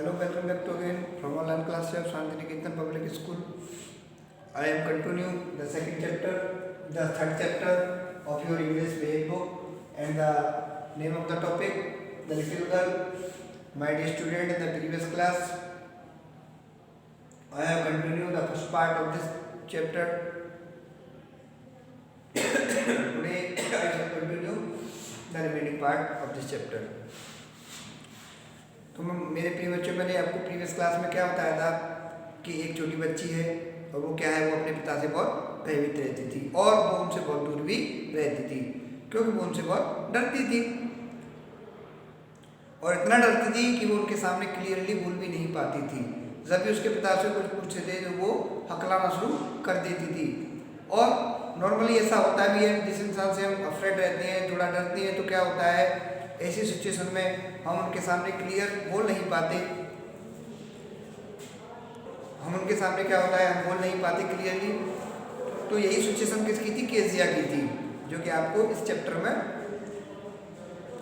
Hello, welcome back to again from online class of Shantiniketan Public School. I am continuing the second chapter, the third chapter of your English page book, and the name of the topic, the little girl. My dear student, in the previous class, I have continued the first part of this chapter. Today, I shall continue the remaining part of this chapter. तो मेरे प्रिय बच्चों, मैंने आपको previous class में क्या बताया था कि एक छोटी बच्ची है और वो क्या है, वो अपने पिता से बहुत भयभीत रहती थी और वो उनसे बहुत दूर भी रहती थी क्योंकि वो उनसे बहुत डरती थी और इतना डरती थी कि वो उनके सामने क्लियरली बोल भी नहीं पाती थी। जब भी उसके पिता से कुछ पूछते थे तो वो हकलाना शुरू कर देती थी। और नॉर्मली ऐसा होता भी है, जिस इंसान से हम अफ्रेड रहते हैं, थोड़ा डरते हैं, तो क्या होता है, ऐसी सिचुएशन में हम उनके सामने क्लियर बोल नहीं पाते। हम उनके सामने क्या होता है, हम बोल नहीं पाते क्लियरली। तो यही सिचुएशन किसकी थी, केजिया की थी, जो कि आपको इस चैप्टर में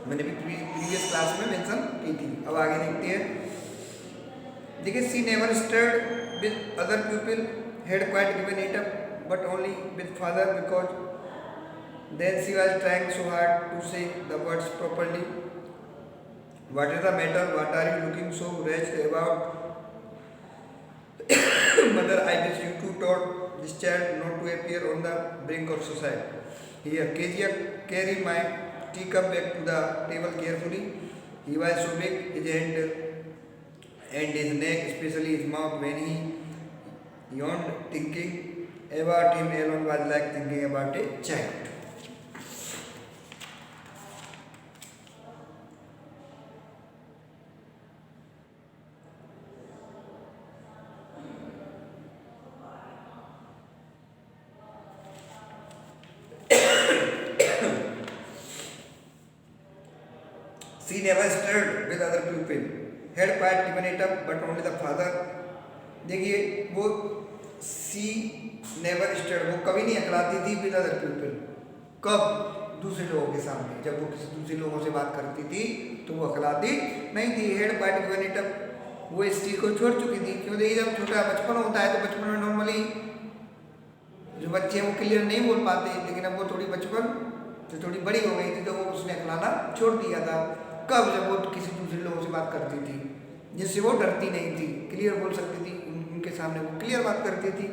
मैंने भी प्रीवियस क्लास में मेंशन की थी। अब आगे देखते हैं। देखिए, she never stirred with other people, had quite given it up, but only with father, because then she was trying so hard to say the words properly. What is the matter? What are you looking so wretched about? Mother, I wish you to taught this child not to appear on the brink of suicide. Here, Kezia carried my teacup back to the table carefully. He was so big, his hand and his neck, especially his mouth, when he yawned, thinking about him alone was like thinking about a child. She never stirred with other people, had quite given it up, but only the father. देखिए, वो सी never stirred, वो कभी नहीं अकड़ाती थी with other people. कब? दूसरे लोगों के सामने। जब वो किसी दूसरे लोगों से बात करती थी तो वो अकड़ाती नहीं थी। Head quite given it up, वो इस चीज़ को छोड़ चुकी थी। क्यों? देखिए, जब छोटा बचपन होता है तो बचपन में नॉर्मली जो बच्चे हैं वो क्लियर नहीं बोल पाते, लेकिन अब वो थोड़ी बचपन जो थोड़ी बड़ी हो गई थी तो वो उसने अकड़ाना छोड़ दिया था। कब? जब वो किसी दूसरे लोगों से बात करती थी, जिससे वो डरती नहीं थी, क्लियर बोल सकती थी, उनके सामने वो क्लियर बात करती थी।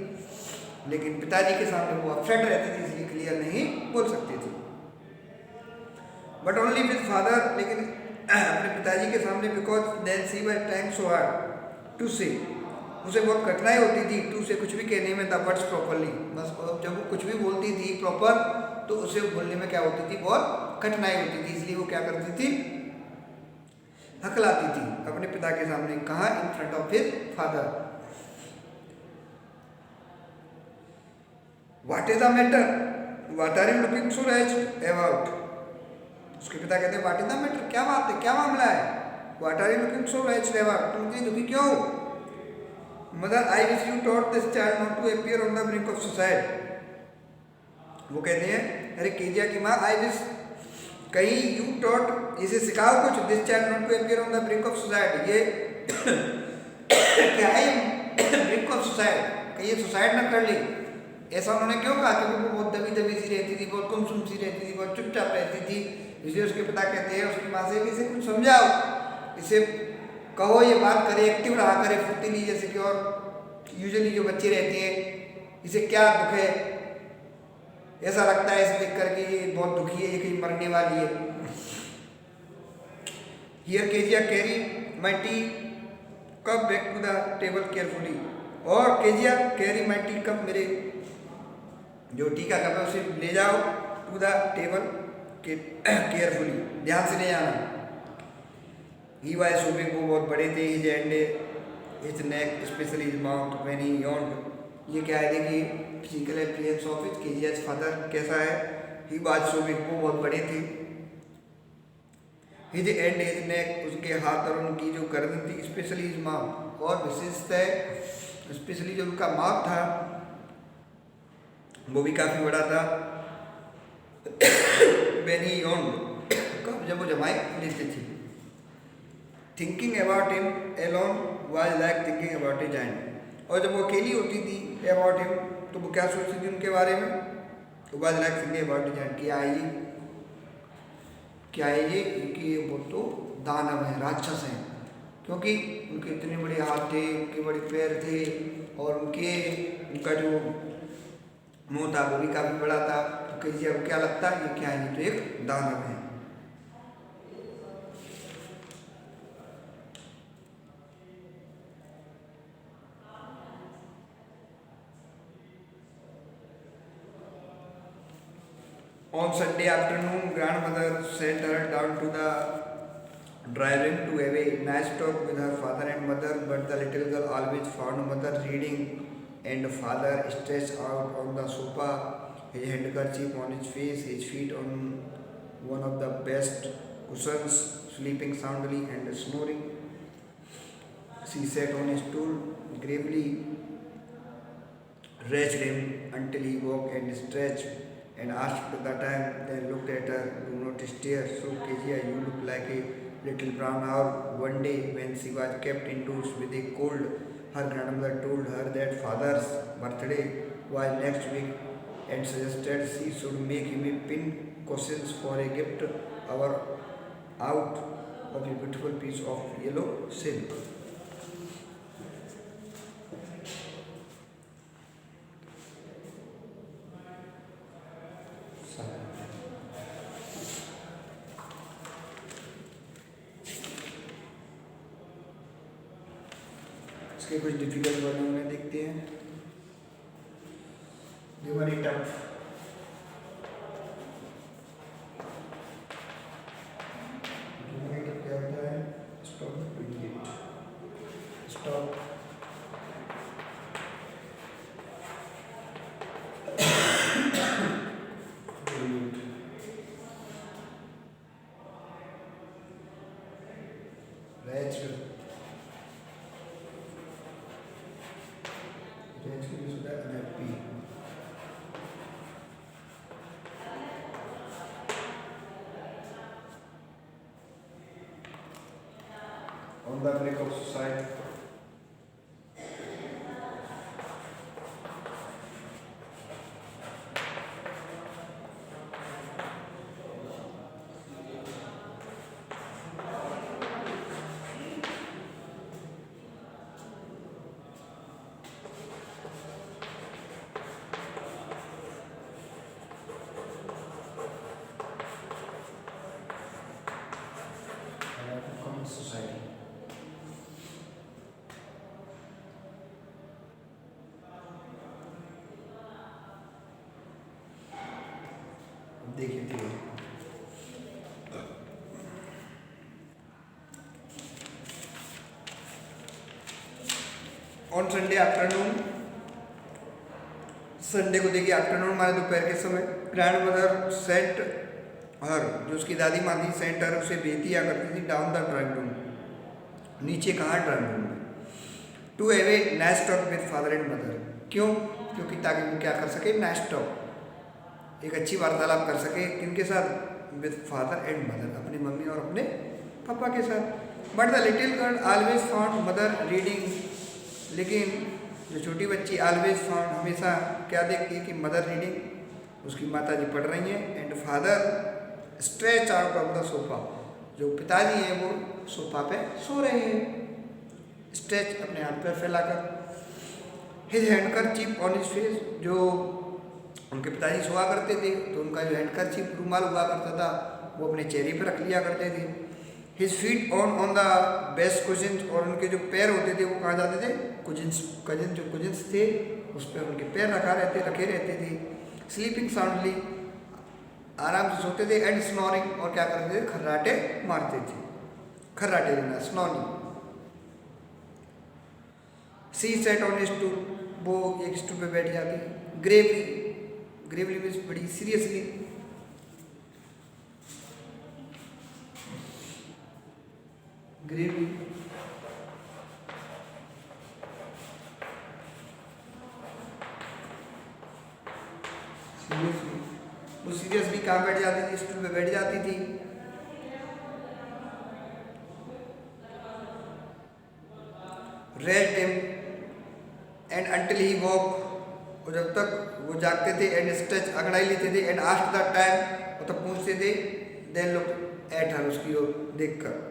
लेकिन पिताजी के सामने वो अफ्रेड रहती थी, इसलिए क्लियर नहीं बोल सकती थी। बट ओनली विद फादर, लेकिन अपने पिताजी के सामने, because then she was trying so hard to say, उसे बहुत कठिनाई होती थी टू से कुछ भी कहने में, द वर्ड्स प्रॉपरली। बस जब वो कुछ भी बोलती थी प्रॉपर तो उसे बोलने में क्या होती थी, बहुत कठिनाई होती थी। इसलिए वो क्या करती थी, हकलाती थी अपने पिता के सामने। कहाँ? In front of his father. What is the matter? What are you looking so rushed about? उसके पिता कहते हैं, व्हाट इज द मैटर, क्या बात है, क्या मामला है? What are you looking so rushed about, तुम इतनी दुखी क्यों? Mother, I wish you taught this child not to appear on the brink of suicide. वो कहते हैं, अरे केजिया की माँ, आई विश, कहीं यू टॉट, इसे सिखाओ कुछ, this child not to appear on the brink of suicide. ये क्या है, ब्रिंक ऑफ सुसाइड, कहीं ये सुसाइड ना कर ली। ऐसा उन्होंने क्यों कहा? क्योंकि वो बहुत दबी दबी सी रहती थी, बहुत गुमसुम सी रहती थी, बहुत चुपचाप रहती थी। इसलिए उसके पिता कहते हैं उसकी माँ से, इसे कुछ समझाओ, इसे कहो ये बात करे, एक्टिव रहा करे, फुर्तीली जैसे कि और यूजुअली जो बच्चे रहते हैं। इसे क्या दुख है, ऐसा लगता है इसे देख कर कि ये बहुत दुखी है, ये कहीं मरने वाली है। Here Kezia carry my tea cup back to the table carefully, और Kezia carry my tea cup, मेरे जो टी का कप है उसे ले जाओ टू द टेबल केयरफुली, ध्यान से ले जाना। ही वाज सो बिग, वो बहुत बड़े थे। His and his neck, specially his mouth, when he yawned. ये क्या है, देखिए, physical appearance of his Kezia's father कैसा है। ही वाज सो बिग, वो बहुत बड़े थे। हिज एंड हिज नेक, उसके हाथ और उनकी जो गर्दन थी, स्पेशली हिज माउथ, और विशेषता है स्पेशली जो उनका माउथ था वो भी काफ़ी बड़ा था। व्हेन ही याwned, कब? जब वो जमाई लेते थे। Thinking about him alone was like thinking about a giant. और जब वो अकेली होती थी अबाउट हिम तो वो क्या सोचती थी उनके बारे में, तो was like thinking about a giant, क्या है ये कि वो तो दानव हैं, राक्षस हैं, क्योंकि उनके इतने बड़े हाथ थे, उनके बड़े पैर थे, और उनका जो मुंह था वो भी काफ़ी बड़ा था। तो कैसे अब क्या लगता है ये क्या है, ये तो एक दानव है। On Sunday afternoon, grandmother sent her down to the driving to have a nice talk with her father and mother, but the little girl always found mother reading and father stretched out on the sofa, his handkerchief on his face, his feet on one of the best cushions, sleeping soundly and snoring. She sat on a stool, gravely raised him until he woke and stretched and asked the time, then looked at her, do not stare, so Kezia, you look like a little brown owl. One day when she was kept indoors with a cold, her grandmother told her that father's birthday was next week and suggested she should make him a pin cushions for a gift hour out of a beautiful piece of yellow silk. इसके कुछ difficult word में देखते हैं। Very tough. क्या होता है? Stop doing it, stop on the brink of suicide. Society. देखिए धीरे ऑन संडे आफ्टरनून, संडे को देखिए आफ्टरनून माने दोपहर के समय, ग्रैंड मदर सेंट हर, जो उसकी दादी माँ थी, सेंट हर उसे भेजती या करती थी डाउन द ड्राइंग रूम, नीचे कहाँ ड्राइंग रूम में, to have a nice talk with father and mother. क्यों? क्योंकि ताकि वो क्या कर सके, नाइस टॉक, एक अच्छी वार्तालाप कर सके, किनके साथ, विद फादर एंड मदर, अपनी मम्मी और अपने पापा के साथ। But the little girl always found mother reading, लेकिन जो छोटी बच्ची ऑलवेज फाउंड, हमेशा क्या देखती है कि मदर रीडिंग, उसकी माता जी पढ़ रही हैं, and father stretch out of the sofa, जो पिताजी हैं वो सोफा पे सो रहे हैं, स्ट्रेच अपने हाथ पैर फैलाकर, his handkerchief on his face, जो उनके पिताजी सोआ करते थे तो उनका जो हैंडकरचीफ रुमाल हुआ करता था वो अपने चेहरे पर रख लिया करते थे। His feet on the best cushions, और उनके जो पैर होते थे वो कहाँ जाते थे, कुजिन्स, जो कुजिन्स थे उस पर उनके पैर रखे रहते थे। स्लीपिंग साउंडली, आराम से सोते थे, एंड स्नोरिंग, और क्या करते थे, खर्राटे मारते थे, खर्राटे देना, snoring. She sat on a stool, वो एक स्टूल पे बैठ जाती, ग्रेवली, ग्रेवली मीन्स बड़ी सीरियसली, ग्रेवली, सीरियसली, वो सीरियसली कहाँ बैठ जाती थी, स्टूल पे बैठ जाती थी। Rest him and until he walk, और जब तक वो जागते थे, एंड स्ट्रेच अंगड़ाई लेते थे, एंड आस्क्ड द टाइम, और तब पूछते थे, देन लुक एट हर, उसकी ओर देखकर।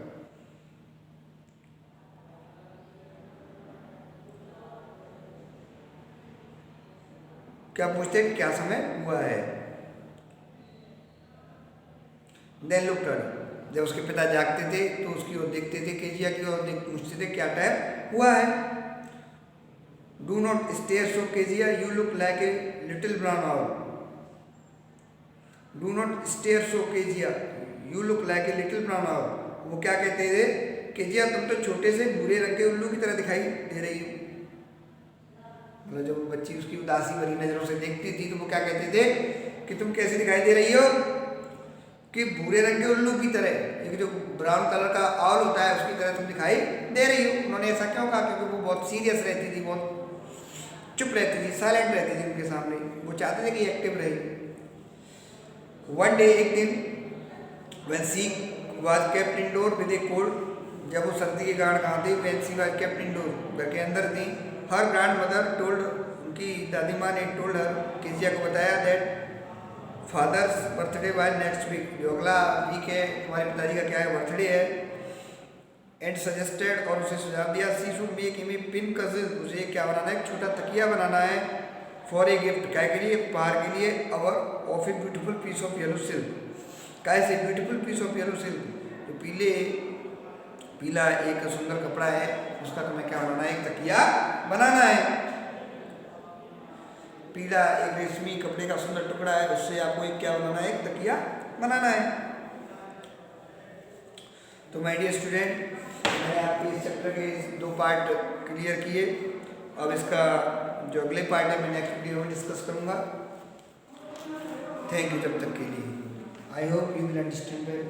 क्या पूछते हैं, क्या समय हुआ है। देन लुक टर्न, जब उसके पिता जागते थे तो उसकी ओर देखते थे, केजिया की ओर पूछते थे क्या टाइम हुआ है। Do not stare so Kezia, you look like a little brown owl. Do not stare so Kezia, you look like a little brown owl. वो क्या कहते थे, केजिया तुम तो छोटे से भूरे रंग के उल्लू की तरह दिखाई दे रही हो। मतलब जब बच्ची उसकी उदासी भरी नजरों से देखती थी तो वो क्या कहते थे कि तुम कैसे दिखाई दे रही हो, कि भूरे रंग के उल्लू की तरह, एक जो ब्राउन कलर का आउल होता है उसकी तरह तुम दिखाई दे रही हो। उन्होंने ऐसा क्यों कहा, क्योंकि वो बहुत सीरियस रहती थी, बहुत चुप रहती थी, साइलेंट रहती थी उनके सामने। वो चाहते थे कि एक्टिव रहे। वन डे, एक दिन, when she was kept indoor with A cold, जब वो सर्दी के कारण कहाँ थी, when she was kept indoor, घर के अंदर थी। हर ग्रैंड मदर टोल्ड, उनकी दादी माँ ने टोल्ड हर, केजिया को बताया, that father's birthday by next week, जो अगला वीक है तुम्हारे पिताजी का क्या है, बर्थडे है। एंड सजेस्टेड, और उसे सुझाव दिया, she should make him a pin cushion, उसे क्या बनाना है, एक छोटा तकिया बनाना है, फॉर ए गिफ्ट, क्या के लिए, उपहार के लिए, और of a beautiful piece of yellow silk, कैसे beautiful piece of yellow silk, तो पीला एक सुंदर कपड़ा है, उसका तुम्हें क्या बनाना है, एक तकिया बनाना है। पीला एक रेशमी कपड़े का सुंदर टुकड़ा है, उससे आपको एक क्या बनाना है, एक तकिया बनाना है। तो माय डियर स्टूडेंट, मैंने आपके इस चैप्टर के 2 पार्ट क्लियर किए। अब इसका जो अगले पार्ट है मैं नेक्स्ट वीडियो में डिस्कस करूँगा। थैंक यू तब तक के लिए। I hope you will understand well.